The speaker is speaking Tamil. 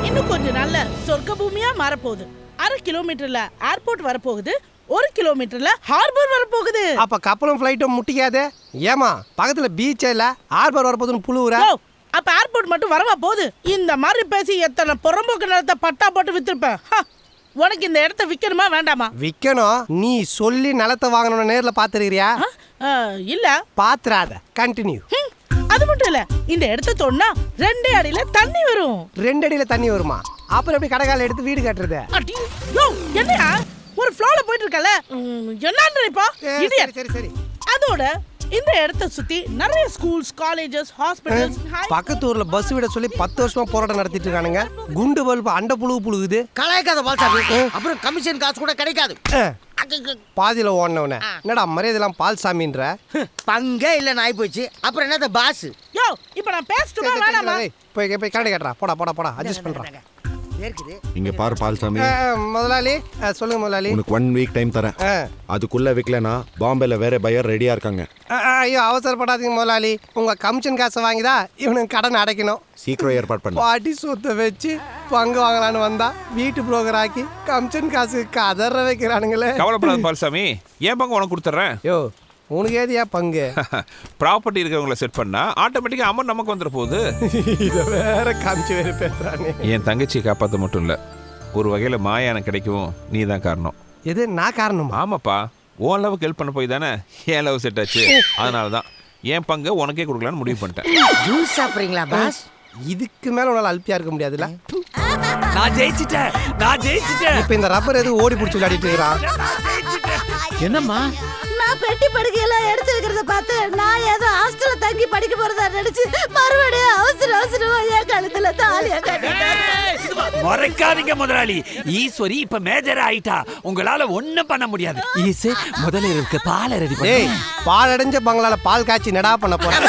இன்னும் கொஞ்ச நாள்ல சொர்க்க பூமியா மாறப்போகுது. 1/2 கிலோமீட்டர்ல ஏர்போர்ட் வரப்போகுது, 1 கிலோமீட்டர்ல ஹார்பர் வரப்போகுது. அப்ப கப்பலும் ஃபிளைட்டும் முட்டிக்காது. ஏமா பக்கத்துல பீச்சே இல்ல, ஹார்பர் வரப்போகுதுன்னு புழுவுற. அப்ப ஏர்போர்ட் மட்டும் வரவா போகுது? இந்த மாதிரி பேசி எத்தனை புறம்போக்கு நிலத்தை பட்டா போட்டு வித்துருப்பேன். உனக்கு இந்த இடத்த விற்கணுமா வேண்டாமா? விற்கணும். நீ சொல்லி நிலத்தை வாங்கணும்னு நேர்ல பாத்துருக்கிறியா? இல்ல. பாத்துறாத, கண்டினியூ. அது மட்டும் இல்ல, இந்த இடத்த தோண்டா 2 அடியில தண்ணி வரும். 2 அடியில தண்ணி வருமா? அப்புறம் எப்படி கடைகால எடுத்து வீடு கட்டுறது? என்னையா ஒரு ஃப்ளோல போயிட்டு இருக்கல, என்னன்னு நினைப்பா? சரி சரி. அதோட இந்த இடத்தை சுத்தி நிறைய ஸ்கூல்ஸ், காலேஜஸ், ஹாஸ்பிடல்ஸ். பக்கத்து ஊர்ல பஸ் விட சொல்லி 10 வருஷமா போராட்டம் நடத்திட்டு இருக்கானுங்க. குண்டு பல்பு அண்ட புழுகுது. கலாய்க்காத பால்சாமி, அப்புறம் கமிஷன் காசு கூட கிடைக்காது. பாதியில ஓடனவன என்னடா மரியாதைலாம் பால்சாமின்ற? பங்கே இல்ல நாய் போச்சு, அப்புறம் என்னது பாஸ்? இப்ப நான் பேசட்டுமா வேணாமா? போய் கரண்ட் கட்டறா. போடா அட்ஜஸ்ட் பண்றேன். இங்க பாரு பால்சாமி, முதலாளி சொல்லுங்க முதலாளி. உனக்கு 1 வீக் டைம் தரேன். அதுக்குள்ள விக்கலனா பாம்பேல வேற பையர் ரெடியா இருக்காங்க. ஐயோ அவசரப்படாதீங்க முதலாளி. உங்க கமிஷன் காசை வாங்கிதா இவனுக்கு கடன் அடைக்கணும். சீக்கிரம் ஏற்பாடு பண்ணு. பாட்டி சொத்தை வச்சு பங்கு வாங்கலான்னு வந்தா வீட்டு புரோக்கர் ஆக்கி கமிஷன் காசு கதற வைக்கிறானுங்களே. கவலைப்படாத பால்சாமி, ஏன் பங்கு உனக்கு கொடுத்துட்றேன். யோ உனக்கு ஏதியா பங்கு? ப்ராப்பர்ட்டி இருக்கிறவங்கள செட் பண்ணா ஆட்டோமேட்டிக்கா அமௌண்ட் நமக்கு வந்துட போகுது. இதை வேற காமிச்சு வேற பேசுறானே. என் தங்கச்சியை காப்பாற்ற மட்டும் இல்ல, ஒரு வகையில மாயானம் கிடைக்கும் நீ தான் காரணம். எது நான் காரணம்? ஆமாப்பா, உன் லவ்க்கு ஹெல்ப் பண்ண போய் தானே என் லவ் செட் ஆச்சு. அதனால தான் என் பங்கு உனக்கே கொடுக்கலான்னு முடிவு பண்ணிட்டேன். ஜூஸ் சாப்பிடுறீங்களா பாஸ்? இதுக்கு மேல உன்னால அல்பியா இருக்க முடியாதுல்ல. நான் ஜெயிச்சிட்டேன். இப்ப இந்த ரப்பர் எது ஓடி பிடிச்சி விளையாடிட்டு இருக்கிறான்? என்னம்மா? நான் பெட்டி படுக்கையெல்லாம் எடுத்து வைக்கிறத பார்த்து நான் ஏதோ ஹாஸ்டல்ல தங்கி படிக்க போறதா நினைச்சு மறுபடியும் அவசரமா என் கழுத்துல தாலியா கட்டிட்டேன். மறைக்காதீங்க முதலாளி, ஈஸ்வரி இப்ப மேஜர் ஆயிட்டா. உங்களால ஒண்ணும் பண்ண முடியாது. ஈசு முதல்ல இருக்கு பால் ரெடி பண்ணு. பால் அடைஞ்ச பங்களால பால் காய்ச்சி நடா பண்ண போறேன்.